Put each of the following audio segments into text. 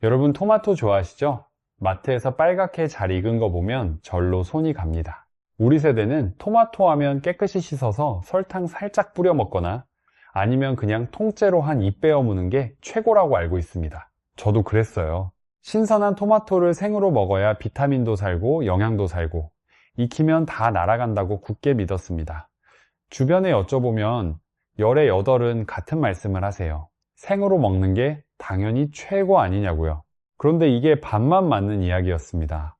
여러분 토마토 좋아하시죠? 마트에서 빨갛게 잘 익은 거 보면 절로 손이 갑니다. 우리 세대는 토마토 하면 깨끗이 씻어서 설탕 살짝 뿌려 먹거나 아니면 그냥 통째로 한 입 베어 무는 게 최고라고 알고 있습니다. 저도 그랬어요. 신선한 토마토를 생으로 먹어야 비타민도 살고 영양도 살고 익히면 다 날아간다고 굳게 믿었습니다. 주변에 여쭤보면 열의 8은 같은 말씀을 하세요. 생으로 먹는 게 당연히 최고 아니냐고요. 그런데 이게 반만 맞는 이야기였습니다.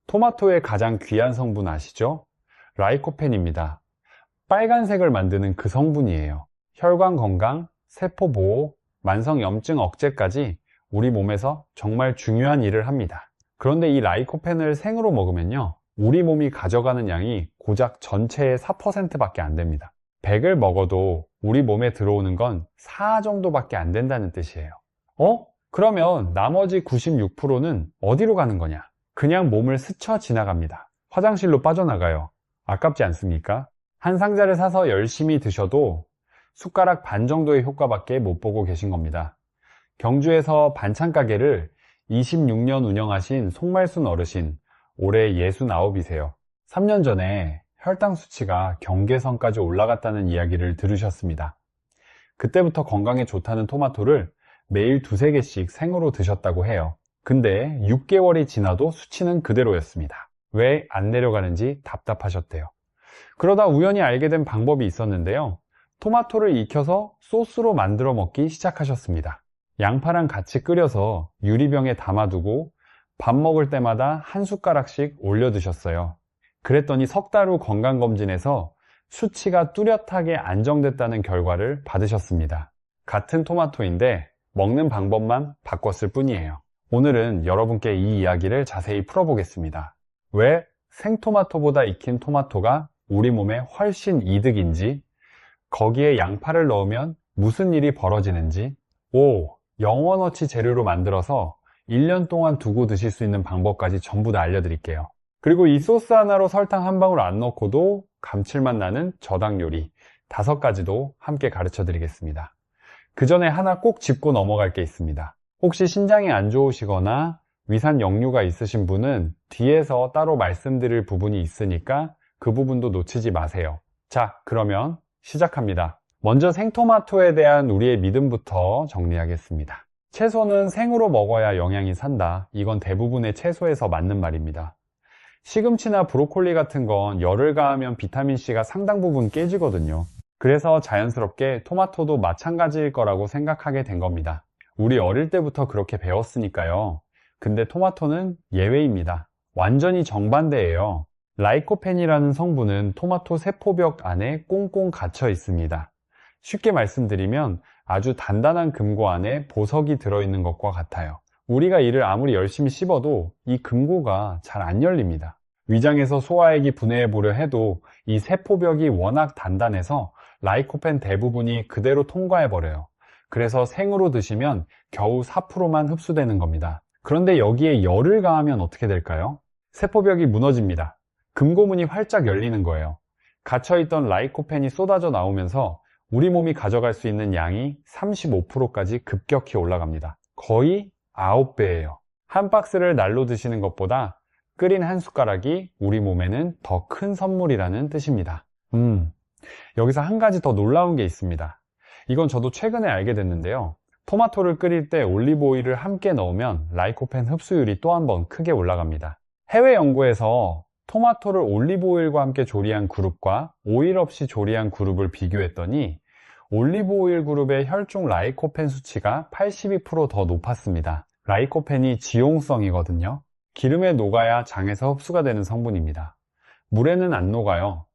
토마토의 가장 귀한 성분 아시죠? 라이코펜입니다. 빨간색을 만드는 그 성분이에요. 혈관 건강, 세포 보호, 만성염증 억제까지 우리 몸에서 정말 중요한 일을 합니다. 그런데 이 라이코펜을 생으로 먹으면요, 우리 몸이 가져가는 양이 고작 전체의 4%밖에 안 됩니다. 100을 먹어도 우리 몸에 들어오는 건 4 정도밖에 안 된다는 뜻이에요. 그러면 나머지 96%는 어디로 가는 거냐? 그냥 몸을 스쳐 지나갑니다. 화장실로 빠져나가요. 아깝지 않습니까? 한 상자를 사서 열심히 드셔도 숟가락 반 정도의 효과밖에 못 보고 계신 겁니다. 경주에서 반찬 가게를 26년 운영하신 송말순 어르신, 올해 69이세요. 3년 전에 혈당 수치가 경계선까지 올라갔다는 이야기를 들으셨습니다. 그때부터 건강에 좋다는 토마토를 매일 2-3개씩 생으로 드셨다고 해요. 근데 6개월이 지나도 수치는 그대로였습니다. 왜 안 내려가는지 답답하셨대요. 그러다 우연히 알게 된 방법이 있었는데요. 토마토를 익혀서 소스로 만들어 먹기 시작하셨습니다. 양파랑 같이 끓여서 유리병에 담아두고 밥 먹을 때마다 한 숟가락씩 올려 드셨어요. 그랬더니 석 달 후 건강검진에서 수치가 뚜렷하게 안정됐다는 결과를 받으셨습니다. 같은 토마토인데 먹는 방법만 바꿨을 뿐이에요. 오늘은 여러분께 이 이야기를 자세히 풀어보겠습니다. 왜 생토마토보다 익힌 토마토가 우리 몸에 훨씬 이득인지, 거기에 양파를 넣으면 무슨 일이 벌어지는지, 영원어치 재료로 만들어서 1년 동안 두고 드실 수 있는 방법까지 전부 다 알려드릴게요. 그리고 이 소스 하나로 설탕 한 방울 안 넣고도 감칠맛 나는 저당 요리 5가지도 함께 가르쳐 드리겠습니다. 그 전에 하나 꼭 짚고 넘어갈 게 있습니다. 혹시 신장이 안 좋으시거나 위산 역류가 있으신 분은 뒤에서 따로 말씀드릴 부분이 있으니까 그 부분도 놓치지 마세요. 자, 그러면 시작합니다. 먼저 생토마토에 대한 우리의 믿음부터 정리하겠습니다. 채소는 생으로 먹어야 영양이 산다. 이건 대부분의 채소에서 맞는 말입니다. 시금치나 브로콜리 같은 건 열을 가하면 비타민C가 상당 부분 깨지거든요. 그래서 자연스럽게 토마토도 마찬가지일 거라고 생각하게 된 겁니다. 우리 어릴 때부터 그렇게 배웠으니까요. 근데 토마토는 예외입니다. 완전히 정반대예요. 라이코펜이라는 성분은 토마토 세포벽 안에 꽁꽁 갇혀 있습니다. 쉽게 말씀드리면 아주 단단한 금고 안에 보석이 들어있는 것과 같아요. 우리가 이를 아무리 열심히 씹어도 이 금고가 잘 안 열립니다. 위장에서 소화액이 분해해 보려 해도 이 세포벽이 워낙 단단해서 라이코펜 대부분이 그대로 통과해 버려요. 그래서 생으로 드시면 겨우 4%만 흡수되는 겁니다. 그런데 여기에 열을 가하면 어떻게 될까요? 세포벽이 무너집니다. 금고문이 활짝 열리는 거예요. 갇혀있던 라이코펜이 쏟아져 나오면서 우리 몸이 가져갈 수 있는 양이 35%까지 급격히 올라갑니다. 거의 9배예요. 한 박스를 날로 드시는 것보다 끓인 한 숟가락이 우리 몸에는 더 큰 선물이라는 뜻입니다. 여기서 한 가지 더 놀라운 게 있습니다. 이건 저도 최근에 알게 됐는데요. 토마토를 끓일 때 올리브 오일을 함께 넣으면 라이코펜 흡수율이 또 한 번 크게 올라갑니다. 해외 연구에서 토마토를 올리브 오일과 함께 조리한 그룹과 오일 없이 조리한 그룹을 비교했더니 올리브 오일 그룹의 혈중 라이코펜 수치가 82% 더 높았습니다. 라이코펜이 지용성이거든요. 기름에 녹아야 장에서 흡수가 되는 성분입니다. 물에는 안 녹아요.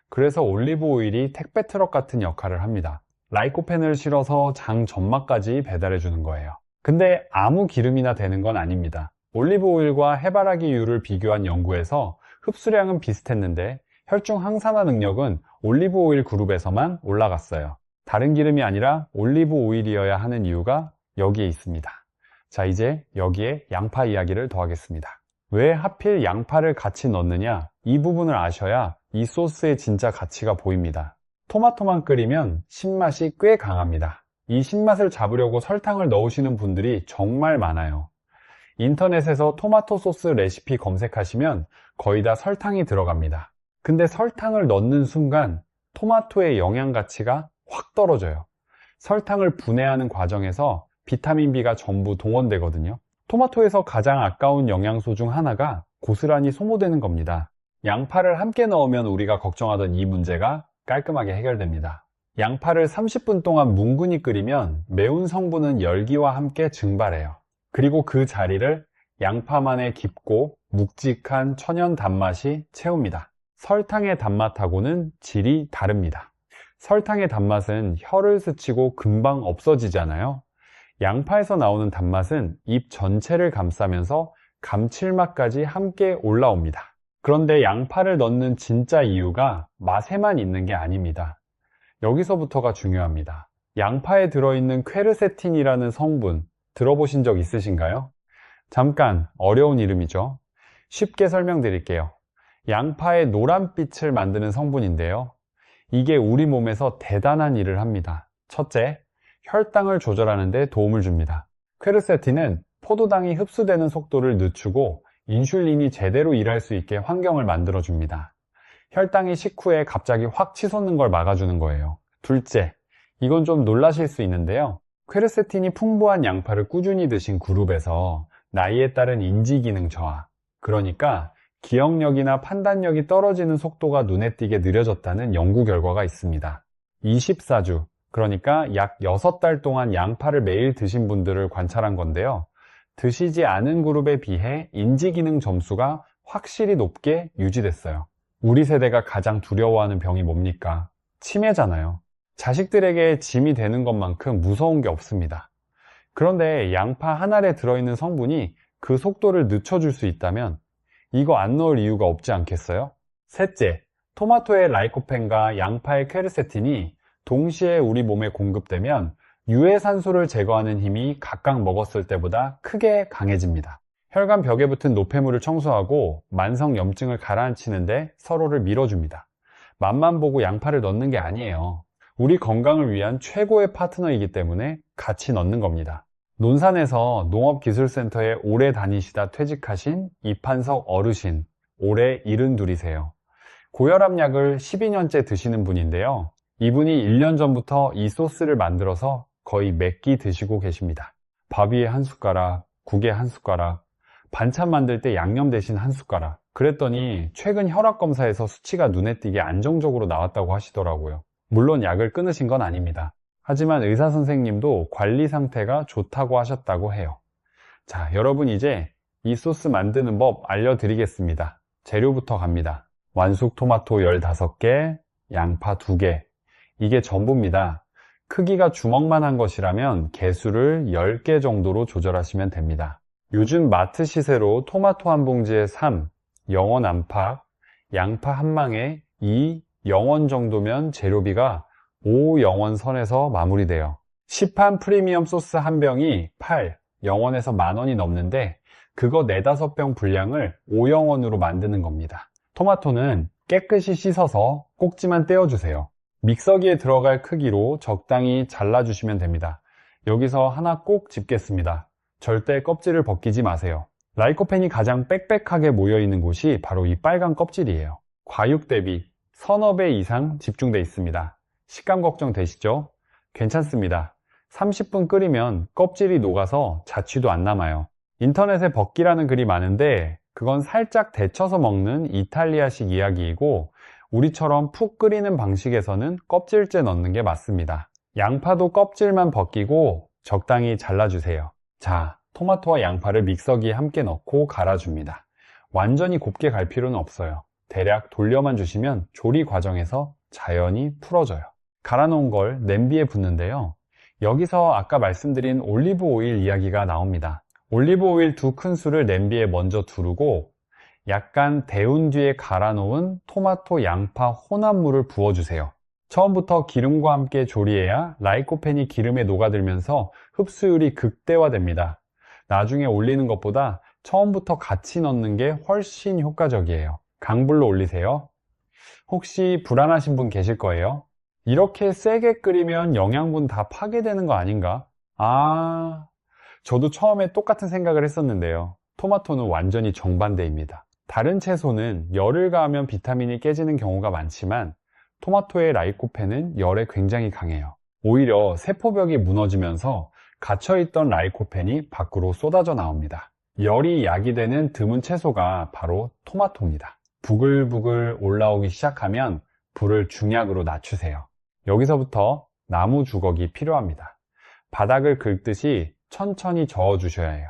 그래서 올리브 오일이 택배 트럭 같은 역할을 합니다. 라이코펜을 실어서 장 점막까지 배달해 주는 거예요. 근데 아무 기름이나 되는 건 아닙니다. 올리브 오일과 해바라기유를 비교한 연구에서 흡수량은 비슷했는데 혈중 항산화 능력은 올리브 오일 그룹에서만 올라갔어요. 다른 기름이 아니라 올리브 오일이어야 하는 이유가 여기에 있습니다. 자, 이제 여기에 양파 이야기를 더하겠습니다. 왜 하필 양파를 같이 넣느냐? 이 부분을 아셔야 이 소스의 진짜 가치가 보입니다. 토마토만 끓이면 신맛이 꽤 강합니다. 이 신맛을 잡으려고 설탕을 넣으시는 분들이 정말 많아요. 인터넷에서 토마토 소스 레시피 검색하시면 거의 다 설탕이 들어갑니다. 근데 설탕을 넣는 순간 토마토의 영양 가치가 확 떨어져요. 설탕을 분해하는 과정에서 비타민 B가 전부 동원되거든요. 토마토에서 가장 아까운 영양소 중 하나가 고스란히 소모되는 겁니다. 양파를 함께 넣으면 우리가 걱정하던 이 문제가 깔끔하게 해결됩니다. 양파를 30분 동안 뭉근히 끓이면 매운 성분은 열기와 함께 증발해요. 그리고 그 자리를 양파만의 깊고 묵직한 천연 단맛이 채웁니다. 설탕의 단맛하고는 질이 다릅니다. 설탕의 단맛은 혀를 스치고 금방 없어지잖아요. 양파에서 나오는 단맛은 입 전체를 감싸면서 감칠맛까지 함께 올라옵니다. 그런데 양파를 넣는 진짜 이유가 맛에만 있는 게 아닙니다. 여기서부터가 중요합니다. 양파에 들어있는 퀘르세틴이라는 성분 들어보신 적 있으신가요? 잠깐 어려운 이름이죠. 쉽게 설명드릴게요. 양파의 노란빛을 만드는 성분인데요. 이게 우리 몸에서 대단한 일을 합니다. 첫째, 혈당을 조절하는 데 도움을 줍니다. 퀘르세틴은 포도당이 흡수되는 속도를 늦추고 인슐린이 제대로 일할 수 있게 환경을 만들어 줍니다. 혈당이 식후에 갑자기 확 치솟는 걸 막아주는 거예요. 둘째, 이건 좀 놀라실 수 있는데요. 퀘르세틴이 풍부한 양파를 꾸준히 드신 그룹에서 나이에 따른 인지기능 저하, 그러니까 기억력이나 판단력이 떨어지는 속도가 눈에 띄게 느려졌다는 연구 결과가 있습니다. 24주, 그러니까 약 6달 동안 양파를 매일 드신 분들을 관찰한 건데요. 드시지 않은 그룹에 비해 인지기능 점수가 확실히 높게 유지됐어요. 우리 세대가 가장 두려워하는 병이 뭡니까? 치매잖아요. 자식들에게 짐이 되는 것만큼 무서운 게 없습니다. 그런데 양파 한 알에 들어있는 성분이 그 속도를 늦춰줄 수 있다면 이거 안 넣을 이유가 없지 않겠어요? 셋째, 토마토의 라이코펜과 양파의 퀘르세틴이 동시에 우리 몸에 공급되면 유해산소를 제거하는 힘이 각각 먹었을 때보다 크게 강해집니다. 혈관 벽에 붙은 노폐물을 청소하고 만성 염증을 가라앉히는데 서로를 밀어줍니다. 맛만 보고 양파를 넣는 게 아니에요. 우리 건강을 위한 최고의 파트너이기 때문에 같이 넣는 겁니다. 논산에서 농업기술센터에 오래 다니시다 퇴직하신 이판석 어르신, 올해 72이세요. 고혈압 약을 12년째 드시는 분인데요. 이분이 1년 전부터 이 소스를 만들어서 거의 몇 끼 드시고 계십니다. 밥 위에 한 숟가락, 국에 한 숟가락, 반찬 만들 때 양념 대신 한 숟가락. 그랬더니 최근 혈압 검사에서 수치가 눈에 띄게 안정적으로 나왔다고 하시더라고요. 물론 약을 끊으신 건 아닙니다. 하지만 의사 선생님도 관리 상태가 좋다고 하셨다고 해요. 자, 여러분 이제 이 소스 만드는 법 알려드리겠습니다. 재료부터 갑니다. 완숙 토마토 15개, 양파 2개. 이게 전부입니다. 크기가 주먹만한 것이라면 개수를 10개 정도로 조절하시면 됩니다. 요즘 마트 시세로 토마토 한 봉지에 3, 0원 안팎, 양파 한 망에 2, 0원 정도면 재료비가 5, 0원 선에서 마무리돼요. 시판 프리미엄 소스 한 병이 8, 0원에서 만원이 넘는데 그거 4, 5병 분량을 5, 0원으로 만드는 겁니다. 토마토는 깨끗이 씻어서 꼭지만 떼어주세요. 믹서기에 들어갈 크기로 적당히 잘라주시면 됩니다. 여기서 하나 꼭 짚겠습니다. 절대 껍질을 벗기지 마세요. 라이코펜이 가장 빽빽하게 모여있는 곳이 바로 이 빨간 껍질이에요. 과육 대비 서너 배 이상 집중돼 있습니다. 식감 걱정 되시죠? 괜찮습니다. 30분 끓이면 껍질이 녹아서 자취도 안 남아요. 인터넷에 벗기라는 글이 많은데 그건 살짝 데쳐서 먹는 이탈리아식 이야기이고 우리처럼 푹 끓이는 방식에서는 껍질째 넣는 게 맞습니다. 양파도 껍질만 벗기고 적당히 잘라주세요. 자, 토마토와 양파를 믹서기에 함께 넣고 갈아줍니다. 완전히 곱게 갈 필요는 없어요. 대략 돌려만 주시면 조리 과정에서 자연히 풀어져요. 갈아놓은 걸 냄비에 붓는데요. 여기서 아까 말씀드린 올리브 오일 이야기가 나옵니다. 올리브 오일 2큰술을 냄비에 먼저 두르고 약간 데운 뒤에 갈아놓은 토마토, 양파 혼합물을 부어주세요. 처음부터 기름과 함께 조리해야 라이코펜이 기름에 녹아들면서 흡수율이 극대화됩니다. 나중에 올리는 것보다 처음부터 같이 넣는 게 훨씬 효과적이에요. 강불로 올리세요. 혹시 불안하신 분 계실 거예요. 이렇게 세게 끓이면 영양분 다 파괴되는 거 아닌가? 저도 처음에 똑같은 생각을 했었는데요. 토마토는 완전히 정반대입니다. 다른 채소는 열을 가하면 비타민이 깨지는 경우가 많지만 토마토의 라이코펜은 열에 굉장히 강해요. 오히려 세포벽이 무너지면서 갇혀있던 라이코펜이 밖으로 쏟아져 나옵니다. 열이 야기되는 드문 채소가 바로 토마토입니다. 부글부글 올라오기 시작하면 불을 중약으로 낮추세요. 여기서부터 나무 주걱이 필요합니다. 바닥을 긁듯이 천천히 저어 주셔야 해요.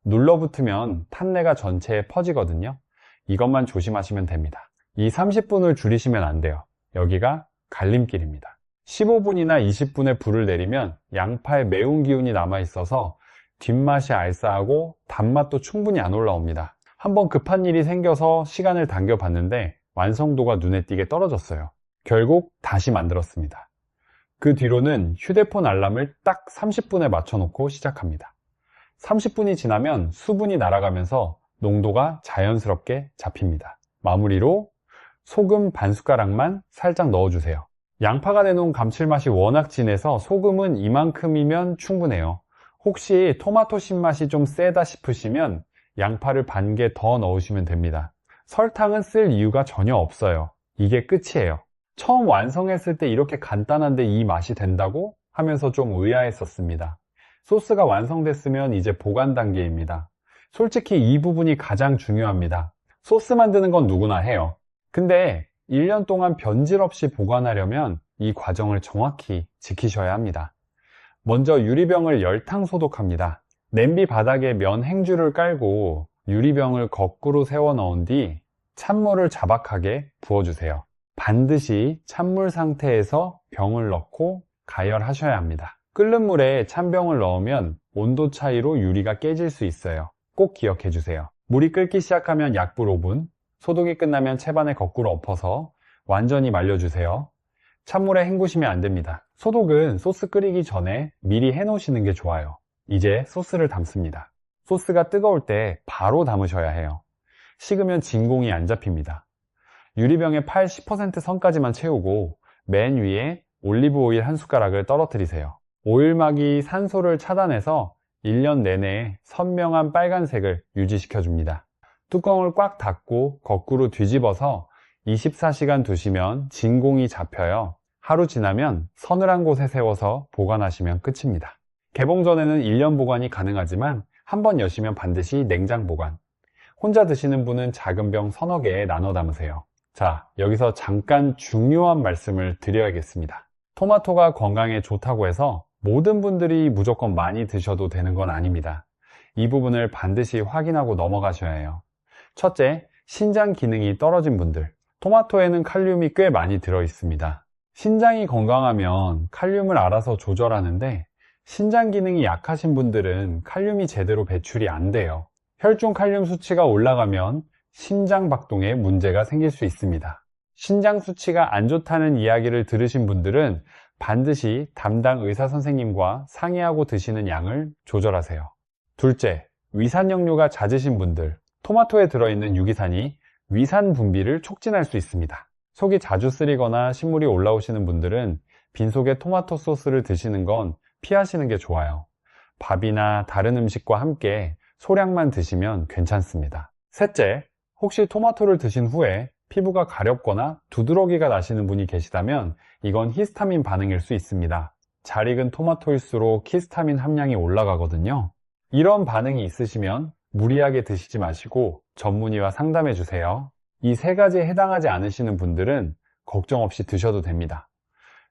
눌러붙으면 탄내가 전체에 퍼지거든요. 이것만 조심하시면 됩니다. 이 30분을 줄이시면 안 돼요. 여기가 갈림길입니다. 15분이나 20분의 불을 내리면 양파에 매운 기운이 남아있어서 뒷맛이 알싸하고 단맛도 충분히 안 올라옵니다. 한번 급한 일이 생겨서 시간을 당겨 봤는데 완성도가 눈에 띄게 떨어졌어요. 결국 다시 만들었습니다. 그 뒤로는 휴대폰 알람을 딱 30분에 맞춰놓고 시작합니다. 30분이 지나면 수분이 날아가면서 농도가 자연스럽게 잡힙니다. 마무리로 소금 반 숟가락만 살짝 넣어주세요. 양파가 내놓은 감칠맛이 워낙 진해서 소금은 이만큼이면 충분해요. 혹시 토마토 신맛이 좀 세다 싶으시면 양파를 반 개 더 넣으시면 됩니다. 설탕은 쓸 이유가 전혀 없어요. 이게 끝이에요. 처음 완성했을 때 이렇게 간단한데 이 맛이 된다고 하면서 좀 의아했었습니다. 소스가 완성됐으면 이제 보관 단계입니다. 솔직히 이 부분이 가장 중요합니다. 소스 만드는 건 누구나 해요. 근데 1년 동안 변질 없이 보관하려면 이 과정을 정확히 지키셔야 합니다. 먼저 유리병을 열탕 소독합니다. 냄비 바닥에 면 행주를 깔고 유리병을 거꾸로 세워 넣은 뒤 찬물을 자박하게 부어주세요. 반드시 찬물 상태에서 병을 넣고 가열하셔야 합니다. 끓는 물에 찬병을 넣으면 온도 차이로 유리가 깨질 수 있어요. 꼭 기억해 주세요. 물이 끓기 시작하면 약불 5분, 소독이 끝나면 채반에 거꾸로 엎어서 완전히 말려주세요. 찬물에 헹구시면 안 됩니다. 소독은 소스 끓이기 전에 미리 해 놓으시는 게 좋아요. 이제 소스를 담습니다. 소스가 뜨거울 때 바로 담으셔야 해요. 식으면 진공이 안 잡힙니다. 유리병에 80% 선까지만 채우고 맨 위에 올리브 오일 한 숟가락을 떨어뜨리세요. 오일막이 산소를 차단해서 1년 내내 선명한 빨간색을 유지시켜 줍니다. 뚜껑을 꽉 닫고 거꾸로 뒤집어서 24시간 두시면 진공이 잡혀요. 하루 지나면 서늘한 곳에 세워서 보관하시면 끝입니다. 개봉 전에는 1년 보관이 가능하지만 한번 여시면 반드시 냉장 보관. 혼자 드시는 분은 작은 병 서너 개에 나눠 담으세요. 자, 여기서 잠깐 중요한 말씀을 드려야겠습니다. 토마토가 건강에 좋다고 해서 모든 분들이 무조건 많이 드셔도 되는 건 아닙니다. 이 부분을 반드시 확인하고 넘어가셔야 해요. 첫째, 신장 기능이 떨어진 분들. 토마토에는 칼륨이 꽤 많이 들어 있습니다. 신장이 건강하면 칼륨을 알아서 조절하는데 신장 기능이 약하신 분들은 칼륨이 제대로 배출이 안 돼요. 혈중 칼륨 수치가 올라가면 심장 박동에 문제가 생길 수 있습니다. 신장 수치가 안 좋다는 이야기를 들으신 분들은 반드시 담당 의사 선생님과 상의하고 드시는 양을 조절하세요. 둘째, 위산 역류가 잦으신 분들. 토마토에 들어있는 유기산이 위산 분비를 촉진할 수 있습니다. 속이 자주 쓰리거나 신물이 올라오시는 분들은 빈속에 토마토 소스를 드시는 건 피하시는 게 좋아요. 밥이나 다른 음식과 함께 소량만 드시면 괜찮습니다. 셋째, 혹시 토마토를 드신 후에 피부가 가렵거나 두드러기가 나시는 분이 계시다면 이건 히스타민 반응일 수 있습니다. 잘 익은 토마토일수록 히스타민 함량이 올라가거든요. 이런 반응이 있으시면 무리하게 드시지 마시고 전문의와 상담해 주세요. 이 세 가지에 해당하지 않으시는 분들은 걱정 없이 드셔도 됩니다.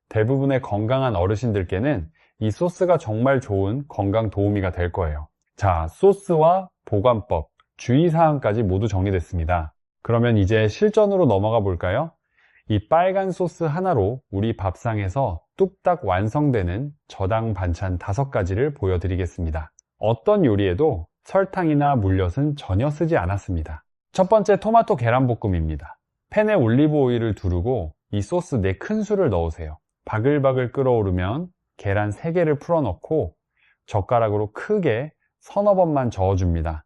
대부분의 건강한 어르신들께는 이 소스가 정말 좋은 건강 도우미가 될 거예요. 자, 소스와 보관법, 주의사항까지 모두 정리됐습니다. 그러면 이제 실전으로 넘어가 볼까요? 이 빨간 소스 하나로 우리 밥상에서 뚝딱 완성되는 저당 반찬 5가지를 보여드리겠습니다. 어떤 요리에도 설탕이나 물엿은 전혀 쓰지 않았습니다. 첫 번째, 토마토 계란볶음입니다. 팬에 올리브 오일을 두르고 이 소스 4큰술을 넣으세요. 바글바글 끓어오르면 계란 3개를 풀어 넣고 젓가락으로 크게 서너 번만 저어줍니다.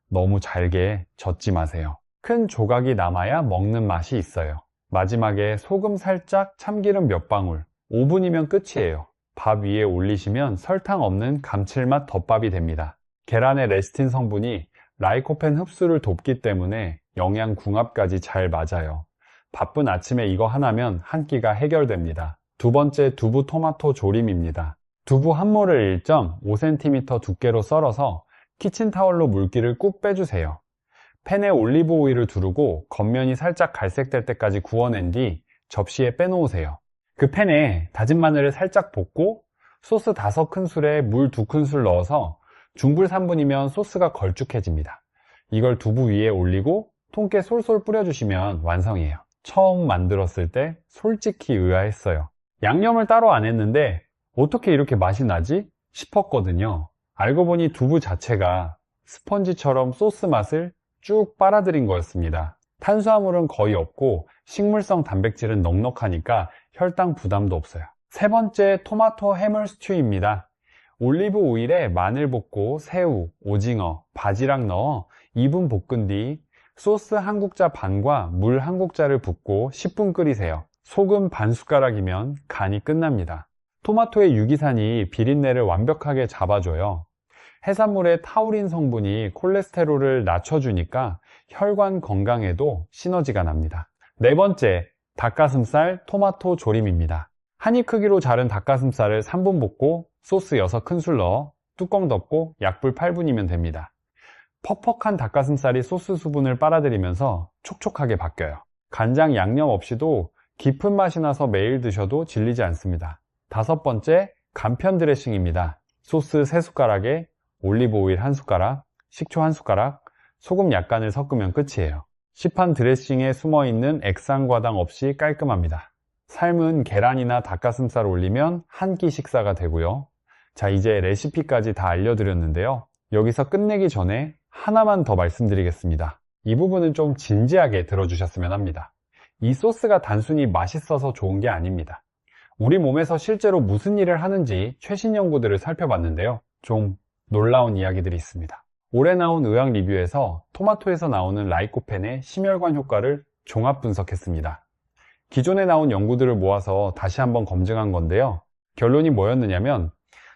너무 잘게 젓지 마세요. 큰 조각이 남아야 먹는 맛이 있어요. 마지막에 소금 살짝, 참기름 몇 방울, 5분이면 끝이에요. 밥 위에 올리시면 설탕 없는 감칠맛 덮밥이 됩니다. 계란의 레시틴 성분이 라이코펜 흡수를 돕기 때문에 영양 궁합까지 잘 맞아요. 바쁜 아침에 이거 하나면 한 끼가 해결됩니다. 두 번째, 두부 토마토 조림입니다. 두부 한 모를 1.5cm 두께로 썰어서 키친타월로 물기를 꾹 빼주세요. 팬에 올리브 오일을 두르고 겉면이 살짝 갈색될 때까지 구워낸 뒤 접시에 빼놓으세요. 그 팬에 다진 마늘을 살짝 볶고 소스 5큰술에 물 2큰술 넣어서 중불 3분이면 소스가 걸쭉해집니다. 이걸 두부 위에 올리고 통깨 솔솔 뿌려주시면 완성이에요. 처음 만들었을 때 솔직히 의아했어요. 양념을 따로 안 했는데 어떻게 이렇게 맛이 나지? 싶었거든요. 알고 보니 두부 자체가 스펀지처럼 소스 맛을 쭉 빨아들인 거였습니다. 탄수화물은 거의 없고 식물성 단백질은 넉넉하니까 혈당 부담도 없어요. 세 번째, 토마토 해물 스튜입니다. 올리브 오일에 마늘 볶고 새우, 오징어, 바지락 넣어 2분 볶은 뒤 소스 한 국자 반과 물 한 국자를 붓고 10분 끓이세요. 소금 반 숟가락이면 간이 끝납니다. 토마토의 유기산이 비린내를 완벽하게 잡아줘요. 해산물의 타우린 성분이 콜레스테롤을 낮춰주니까 혈관 건강에도 시너지가 납니다. 네 번째, 닭가슴살 토마토 조림입니다. 한 입 크기로 자른 닭가슴살을 3분 볶고 소스 6큰술 넣어 뚜껑 덮고 약불 8분이면 됩니다. 퍽퍽한 닭가슴살이 소스 수분을 빨아들이면서 촉촉하게 바뀌어요. 간장 양념 없이도 깊은 맛이 나서 매일 드셔도 질리지 않습니다. 다섯 번째, 간편 드레싱입니다. 소스 3숟가락에 올리브 오일 1숟가락, 식초 1숟가락, 소금 약간을 섞으면 끝이에요. 시판 드레싱에 숨어있는 액상과당 없이 깔끔합니다. 삶은 계란이나 닭가슴살 올리면 한 끼 식사가 되고요. 자, 이제 레시피까지 다 알려드렸는데요. 여기서 끝내기 전에 하나만 더 말씀드리겠습니다. 이 부분은 좀 진지하게 들어주셨으면 합니다. 이 소스가 단순히 맛있어서 좋은 게 아닙니다. 우리 몸에서 실제로 무슨 일을 하는지 최신 연구들을 살펴봤는데요. 좀 놀라운 이야기들이 있습니다. 올해 나온 의학 리뷰에서 토마토에서 나오는 라이코펜의 심혈관 효과를 종합 분석했습니다. 기존에 나온 연구들을 모아서 다시 한번 검증한 건데요. 결론이 뭐였느냐면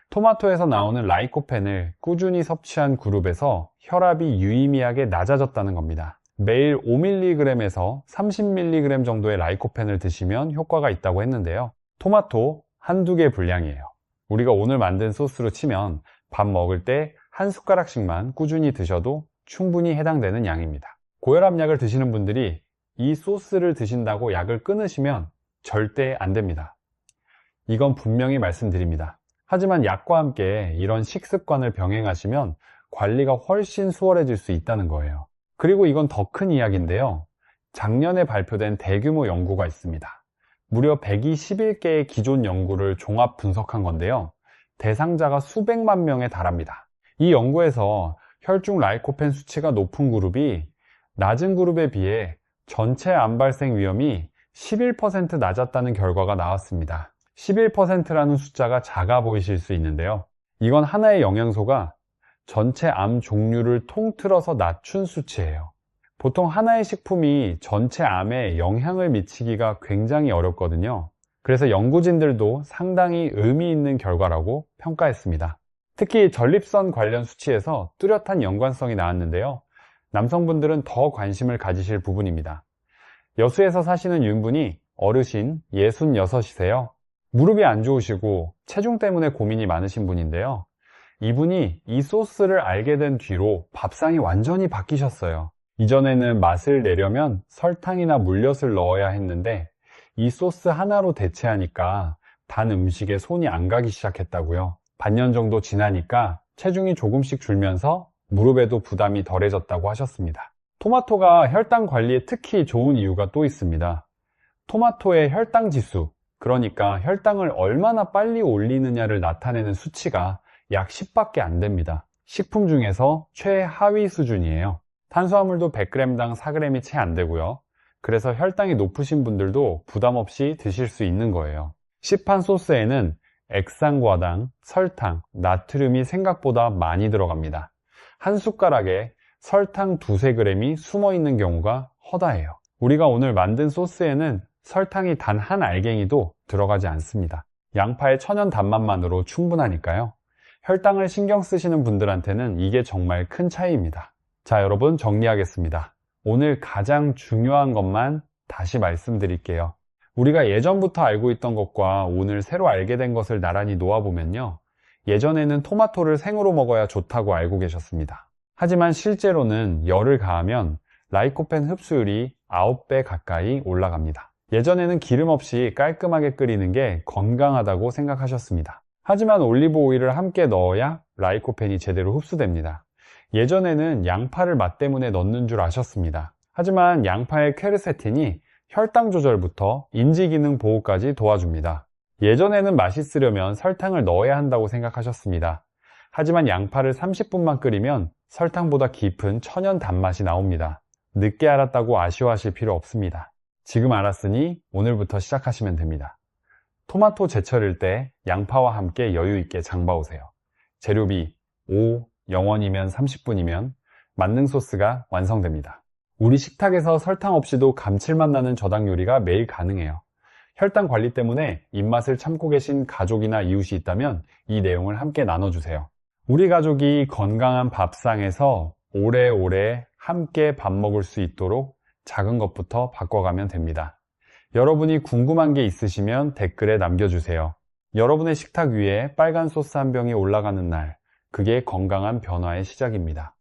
토마토에서 나오는 라이코펜을 꾸준히 섭취한 그룹에서 혈압이 유의미하게 낮아졌다는 겁니다. 매일 5mg에서 30mg 정도의 라이코펜을 드시면 효과가 있다고 했는데요. 토마토 한두 개 분량이에요. 우리가 오늘 만든 소스로 치면 밥 먹을 때 한 숟가락씩만 꾸준히 드셔도 충분히 해당되는 양입니다. 고혈압약을 드시는 분들이 이 소스를 드신다고 약을 끊으시면 절대 안 됩니다. 이건 분명히 말씀드립니다. 하지만 약과 함께 이런 식습관을 병행하시면 관리가 훨씬 수월해질 수 있다는 거예요. 그리고 이건 더 큰 이야기인데요. 작년에 발표된 대규모 연구가 있습니다. 무려 121개의 기존 연구를 종합 분석한 건데요. 대상자가 수백만 명에 달합니다. 이 연구에서 혈중 라이코펜 수치가 높은 그룹이 낮은 그룹에 비해 전체 암 발생 위험이 11% 낮았다는 결과가 나왔습니다. 11%라는 숫자가 작아 보이실 수 있는데요. 이건 하나의 영양소가 전체 암 종류를 통틀어서 낮춘 수치예요. 보통 하나의 식품이 전체 암에 영향을 미치기가 굉장히 어렵거든요. 그래서 연구진들도 상당히 의미 있는 결과라고 평가했습니다. 특히 전립선 관련 수치에서 뚜렷한 연관성이 나왔는데요. 남성분들은 더 관심을 가지실 부분입니다. 여수에서 사시는 유인분이 어르신 66이세요. 무릎이 안 좋으시고 체중 때문에 고민이 많으신 분인데요. 이분이 이 소스를 알게 된 뒤로 밥상이 완전히 바뀌셨어요. 이전에는 맛을 내려면 설탕이나 물엿을 넣어야 했는데 이 소스 하나로 대체하니까 단 음식에 손이 안 가기 시작했다고요. 반년 정도 지나니까 체중이 조금씩 줄면서 무릎에도 부담이 덜해졌다고 하셨습니다. 토마토가 혈당 관리에 특히 좋은 이유가 또 있습니다. 토마토의 혈당 지수, 그러니까 혈당을 얼마나 빨리 올리느냐를 나타내는 수치가 약 10밖에 안 됩니다. 식품 중에서 최하위 수준이에요. 탄수화물도 100g당 4g이 채 안 되고요. 그래서 혈당이 높으신 분들도 부담 없이 드실 수 있는 거예요. 시판 소스에는 액상과당, 설탕, 나트륨이 생각보다 많이 들어갑니다. 한 숟가락에 설탕 2-3g이 숨어 있는 경우가 허다해요. 우리가 오늘 만든 소스에는 설탕이 단 한 알갱이도 들어가지 않습니다. 양파의 천연 단맛만으로 충분하니까요. 혈당을 신경 쓰시는 분들한테는 이게 정말 큰 차이입니다. 자, 여러분 정리하겠습니다. 오늘 가장 중요한 것만 다시 말씀드릴게요. 우리가 예전부터 알고 있던 것과 오늘 새로 알게 된 것을 나란히 놓아보면요. 예전에는 토마토를 생으로 먹어야 좋다고 알고 계셨습니다. 하지만 실제로는 열을 가하면 라이코펜 흡수율이 9배 가까이 올라갑니다. 예전에는 기름 없이 깔끔하게 끓이는 게 건강하다고 생각하셨습니다. 하지만 올리브 오일을 함께 넣어야 라이코펜이 제대로 흡수됩니다. 예전에는 양파를 맛 때문에 넣는 줄 아셨습니다. 하지만 양파의 퀘르세틴이 혈당 조절부터 인지기능 보호까지 도와줍니다. 예전에는 맛있으려면 설탕을 넣어야 한다고 생각하셨습니다. 하지만 양파를 30분만 끓이면 설탕보다 깊은 천연 단맛이 나옵니다. 늦게 알았다고 아쉬워하실 필요 없습니다. 지금 알았으니 오늘부터 시작하시면 됩니다. 토마토 제철일 때 양파와 함께 여유 있게 장봐오세요. 재료비 5, 0원이면 30분이면 만능 소스가 완성됩니다. 우리 식탁에서 설탕 없이도 감칠맛 나는 저당 요리가 매일 가능해요. 혈당 관리 때문에 입맛을 참고 계신 가족이나 이웃이 있다면 이 내용을 함께 나눠주세요. 우리 가족이 건강한 밥상에서 오래오래 함께 밥 먹을 수 있도록 작은 것부터 바꿔가면 됩니다. 여러분이 궁금한 게 있으시면 댓글에 남겨주세요. 여러분의 식탁 위에 빨간 소스 한 병이 올라가는 날, 그게 건강한 변화의 시작입니다.